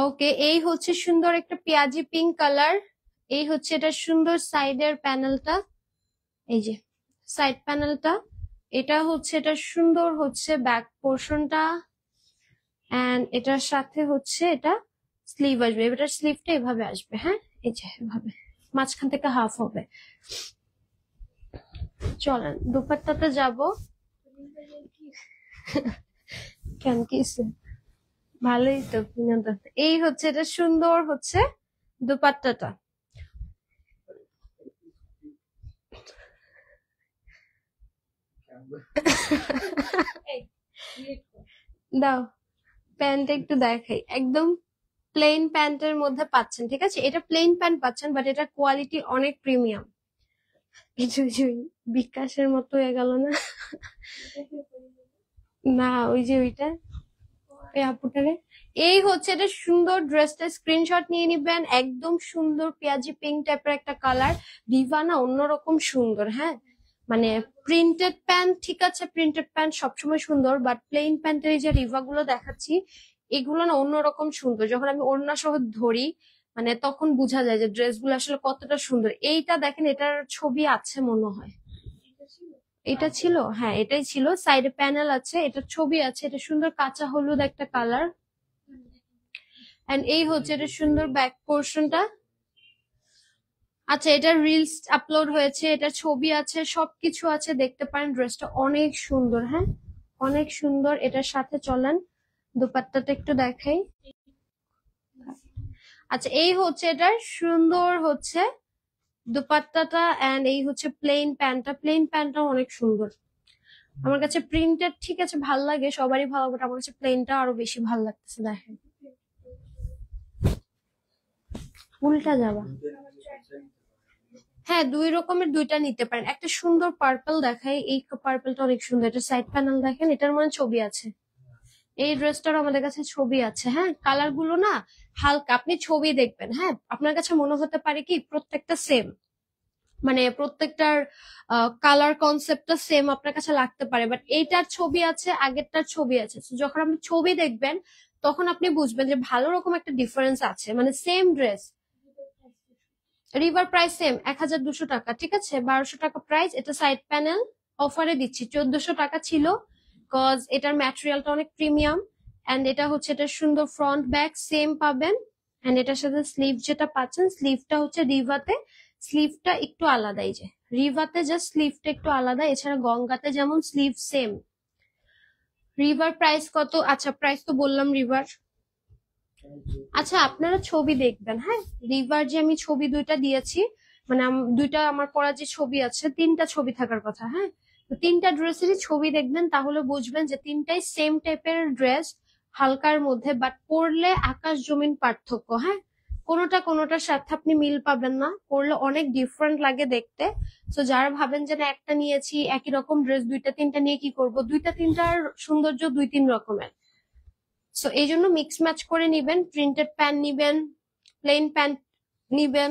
ওকে, এই হচ্ছে সুন্দর একটা পেঁয়াজি পিঙ্ক কালার। এই হচ্ছে এটা সুন্দর সাইডের প্যানেলটা, এই যে সাইড প্যানেলটা। এটা হচ্ছে এটা সুন্দর হচ্ছে ব্যাক পোর্শনটা। এন্ড এটার সাথে হচ্ছে এটা স্লিভ আসবে, এটার স্লিভটা এভাবে আসবে। হ্যাঁ, এই যে এভাবে মাঝখান থেকে হাফ হবে। চলেন দুপাট্টাতে যাব। কেন কিসে ভালোই তো বিনোদন। এই হচ্ছে এটা সুন্দর হচ্ছে দুপাট্টাটা। দাও প্যান্ট একটু দেখাই, একদম প্লেন প্যান্টের মধ্যে পাচ্ছেন। ঠিক আছে, এটা প্লেন প্যান্ট পাচ্ছেন, বাট এটা কোয়ালিটি অনেক প্রিমিয়াম। বিকাশের মতো হয়ে গেল না? না, ওই যে ওইটা, ওই আপুটারে। এই হচ্ছে এটা সুন্দর ড্রেসটা, স্ক্রিনশট নিয়ে নিবেন। একদম সুন্দর পেঁয়াজি পিঙ্ক টাইপের একটা কালার। রিভা না অন্যরকম সুন্দর। হ্যাঁ, মানে প্রিন্টেড প্যান্ট, ঠিক আছে, প্রিন্টেড প্যান্ট সবসময় সুন্দর, বাট প্লেন প্যান্টের এই যে রিভা গুলো দেখাচ্ছি, এগুলো না অন্যরকম সুন্দর। যখন আমি ওড়না সহ ধরি, মানে তখন বোঝা যায় যে ড্রেসগুলো আসলে কতটা সুন্দর। এইটা দেখেন, এটার ছবি আছে মনে হয়। এটা ছিল, হ্যাঁ এটাই ছিল। সাইডে প্যানেল আছে, এটা ছবি আছে। এটা সুন্দর কাঁচা হলুদ একটা কালার। এন্ড এই হচ্ছে এটা সুন্দর ব্যাক পোর্শনটা। আচ্ছা, এটা রিলস আপলোড হয়েছে, এটা ছবি আছে, সবকিছু আছে, দেখতে পারেন। ড্রেসটা অনেক সুন্দর, হ্যাঁ অনেক সুন্দর। এটার সাথে চলেন দুপাট্টাটা একটু দেখাই। আচ্ছা, এই হচ্ছে এটার সুন্দর হচ্ছে দুপাট্টাটা। এন্ড এই হচ্ছে প্লেন প্যান্টটা, প্লেন প্যান্টটা অনেক সুন্দর। আমার কাছে প্রিন্টেড ঠিক আছে ভাল লাগে, সবারই ভালো, বাট আমার কাছে প্লেনটা আরো বেশি ভাল লাগতেছে। দেখেন, উল্টা যাবা। হ্যাঁ, দুই রকমের দুইটা নিতে পারেন। একটা সুন্দর পার্পল দেখাই, এই পার্পলটা অনেক সুন্দর। এটা সাইড প্যানেল দেখেন, এটার মনে ছবি আছে। এই ড্রেসটার আমাদের কাছে ছবি আছে। হ্যাঁ, কালার গুলো না হালকা, আপনি ছবি দেখবেন। হ্যাঁ, আপনার কাছে মনে হতে পারে কি প্রত্যেকটা সেম, মানে প্রত্যেকটার কালার কনসেপ্টটা সেম আপনার কাছে লাগতে পারে, বাট এইটার ছবি আছে, আগেরটার ছবি আছে। So, যখন আপনি ছবি দেখবেন তখন আপনি বুঝবেন যে ভালো রকম একটা ডিফারেন্স আছে। মানে same dress, river price same 1200 টাকা। ঠিক আছে, 1200 টাকা প্রাইস। এটা সাইড প্যানেল অফারে দিচ্ছি, 1400 টাকা ছিল, কজ এটার ম্যাটেরিয়ালটা অনেক প্রিমিয়াম। এন্ড এটা হচ্ছে এটা সুন্দর ফ্রন্ট ব্যাক সেম পাবেন। এন্ড এটার সাথে স্লিভ যেটা পাচ্ছেন, স্লিভটা হচ্ছে রিভাতে স্লিভটা একটু আলাদা। এই যে রিভাতে জাস্ট স্লিভটা একটু আলাদা, এছাড়া গঙ্গাতে যেমন স্লিভ সেম। রিভার প্রাইস কত? আচ্ছা, প্রাইস তো বললাম রিভার। আচ্ছা, আপনারা ছবি দেখবেন। হ্যাঁ, রিভার যে আমি ছবি দুইটা দিয়েছি, মানে দুইটা আমার পরা যে ছবি আছে, তিনটা ছবি থাকার কথা। হ্যাঁ, তো তিনটা ড্রেসেরই ছবি দেখবেন, তাহলে বুঝবেন যে তিনটাই সেম টাইপের ড্রেস, হালকার মধ্যে, বাট পরলে আকাশ জমিন পার্থক্য। হ্যাঁ, কোনোটা কোনোটার সাথে আপনি মিল পাবেন না, পরলে অনেক ডিফারেন্ট লাগে দেখতে। তো যারা ভাবেন যে না একটা নিয়েছি একই রকম ড্রেস দুইটা তিনটা নিয়ে কি করব, দুইটা তিনটার সৌন্দর্য দুই তিন রকমের। সো এই জন্য মিক্স ম্যাচ করে নিবেন, প্রিন্টেড প্যান্ট নিবেন, প্লেন প্যান্ট নিবেন,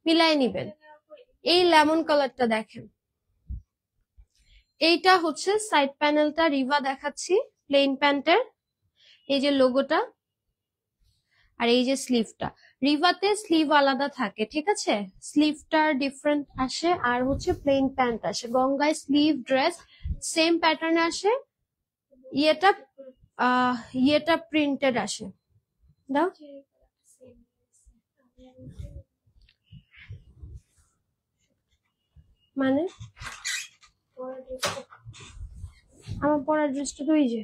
মিলাই নিবেন। এই লেমন কালারটা দেখেন, এইটা হচ্ছে সাইড প্যানেলটা রিভা দেখাচ্ছি প্লেন প্যান্টের, এই যে লোগোটা, আর এই যে স্লিভটা। রিভাতে স্লিভ আলাদা থাকে, ঠিক আছে, স্লিভটা ডিফারেন্ট আসে, আর হচ্ছে প্লেন প্যান্ট আসে। গঙ্গায় স্লিভ ড্রেস সেম প্যাটার্নে আসে, ইয়েটা ইয়েটা প্রিন্টেড আসে। দাও মানে আমার পরার ড্রেসটা তো এই যে,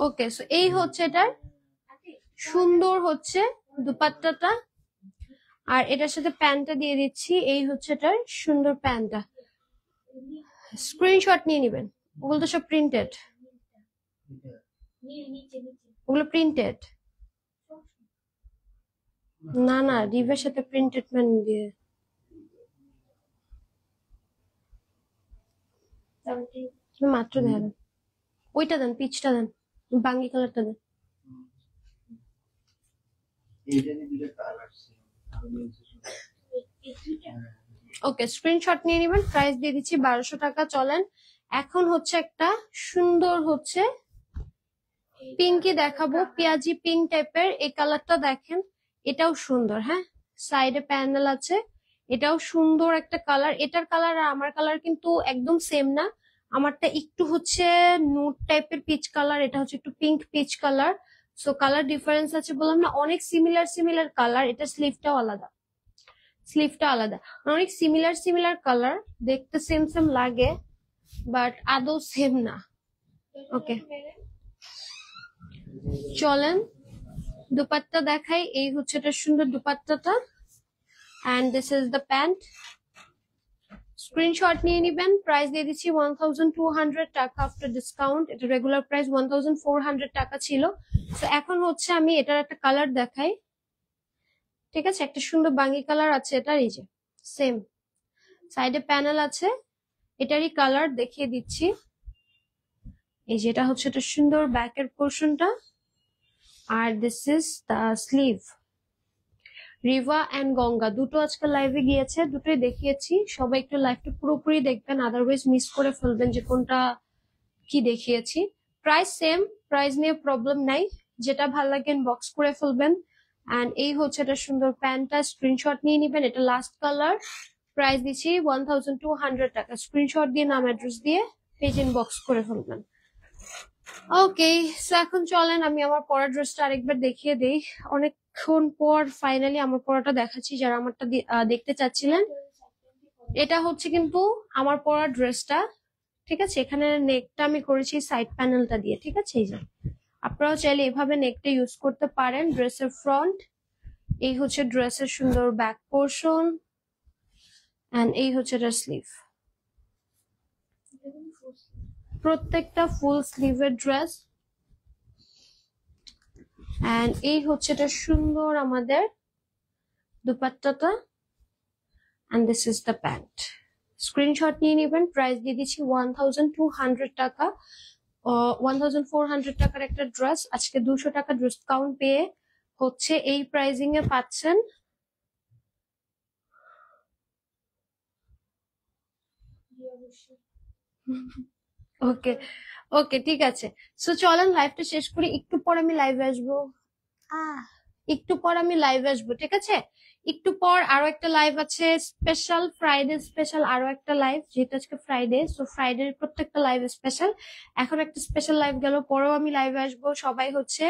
ওকে। সো এই হচ্ছে এটার সুন্দর হচ্ছে দুপাট্টাটা, আর এটার সাথে প্যান্টটা দিয়ে দিচ্ছি। এই হচ্ছে এটার সুন্দর প্যান্টটা, স্ক্রিনশট নিয়ে নিবেন। ওগুলো তো সব প্রিন্টেড, ওগুলো প্রিন্টেড না, না রিভের সাথে প্রিন্টেড প্যান্ট দিয়ে। মাত্র দেন, ওইটা দেন, পিচটা দেন, বাঙ্গি কালারটা দেন। ওকে, স্ক্রিনশট নিয়ে নিবেন। প্রাইস দিয়ে দিচ্ছি 1200 টাকা। চলেন এখন হচ্ছে একটা সুন্দর হচ্ছে পিঙ্কি দেখাবো, পেঁয়াজি পিঙ্ক টাইপের। এই কালারটা দেখেন, এটাও সুন্দর। হ্যাঁ, সাইডে প্যানেল আছে, এটাও সুন্দর একটা কালার। এটার কালার আর আমার কালার কিন্তু একদম সেম না, আমারটা একটু হচ্ছে নুড টাইপের পিচ কালার, এটা হচ্ছে একটু pink peach colour. So colour difference আছে, বললাম না অনেক সিমিলার সিমিলার কালার। এটা স্লিভটাও আলাদা, স্লিভটা আলাদা, অনেক সিমিলার সিমিলার কালার, দেখতে সেম সেম লাগে বাট আদৌ সেম না। ওকে, চলেন দুপাট্টা দেখাই। এই হচ্ছে এটা সুন্দর দুপাট্টাটা, and this is the pant. Screenshot নিয়ে নিবেন। প্রাইস দিয়ে দিচ্ছি 1200 টাকা আফটার ডিসকাউন্ট। এটা রেগুলার প্রাইস 1400 টাকা ছিল। তো এখন হচ্ছে আমি এটার একটা কালার দেখাই, ঠিক আছে, একটা সুন্দর বাঙ্গি কালার আছে এটার, এই যে সেম সাইডে প্যানেল আছে, এটারই কালার দেখিয়ে দিচ্ছি। এই যে এটা হচ্ছে একটা সুন্দর ব্যাকের পোর্শনটা, আর this is the sleeve. Riva and Ganga দুটো আজকে লাইভে গিয়েছে, দুটোই দেখিয়েছি। সবাই একটু লাইভটা পুরোপুরি দেখবেন, আদারওয়াইজ মিস করে ফেলবেন যে কোনটা কি দেখিয়েছি। প্রাইস সেম, প্রাইস নিয়ে প্রবলেম নাই, যেটা ভালো লাগে বক্স করে ফেলবেন। এন্ড এই হচ্ছে এটা সুন্দর প্যান্টটা, স্ক্রিনশট নিয়ে নিবেন। এটা লাস্ট কালার। প্রাইস দিচ্ছি 1200 টাকা। স্ক্রিনশট দিয়ে নাম অ্যাড্রেস দিয়ে পেজ ইনবক্স করে ফেলবেন। ওকে, সো এখন চলেন আমি আমার পরা ড্রেসটা আরেকবার দেখিয়ে দেই। অনেকক্ষণ পর ফাইনালি আমার পরাটা দেখাচ্ছি যারা আমারটা দেখতে চাচ্ছিলেন। এটা হচ্ছে কিন্তু আমার পরা ড্রেসটা, ঠিক আছে। এখানে নেকটা আমি করেছি সাইড প্যানেলটা দিয়ে, ঠিক আছে। এই যে আপনারাও চাইলে এভাবে নেকটা ইউজ করতে পারেন। ড্রেসের ফ্রন্ট, এই হচ্ছে ড্রেসের সুন্দর ব্যাক পোর্শন, এন্ড এই হচ্ছে এটার স্লিভ। প্রত্যেকটা ফুল স্লিভের ড্রেস, এন্ড এই হচ্ছে এটা সুন্দর আমাদের দুপাট্টাটা, and this is the pant. Screenshot নিয়ে নেবেন। প্রাইস দিয়ে দিচ্ছি 1200 টাকা। 1400 টাকার একটা ড্রেস আজকে 200 টাকা ডিসকাউন্ট পেয়ে হচ্ছে এই প্রাইজিং এ পাচ্ছেন। ওকে ওকে, ঠিক আছে। সো চলেন লাইভটা শেষ করি, একটু পর আমি লাইভে আসবো। একটু পর আমি লাইভে আসবো, ঠিক আছে। একটু পর আরো একটা লাইভ আছে, স্পেশাল ফ্রাইডে স্পেশাল আরো একটা লাইভ, যেহেতু আজকে ফ্রাইডে, সো ফ্রাইডে প্রত্যেকটা লাইভ স্পেশাল। এখন একটা স্পেশাল লাইভ গেল, পরেও আমি লাইভে আসবো। সবাই হচ্ছে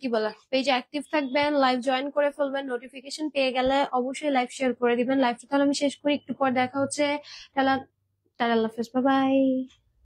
কি বলা, পেজে অ্যাক্টিভ থাকবেন, লাইভ জয়েন করে ফেলবেন, নোটিফিকেশন পেয়ে গেলে অবশ্যই লাইভ শেয়ার করে দিবেন। লাইভটা তাহলে আমি শেষ করি, একটু পর দেখা হচ্ছে। টাটা, আল্লাহ হাফেজ, বাই বাই।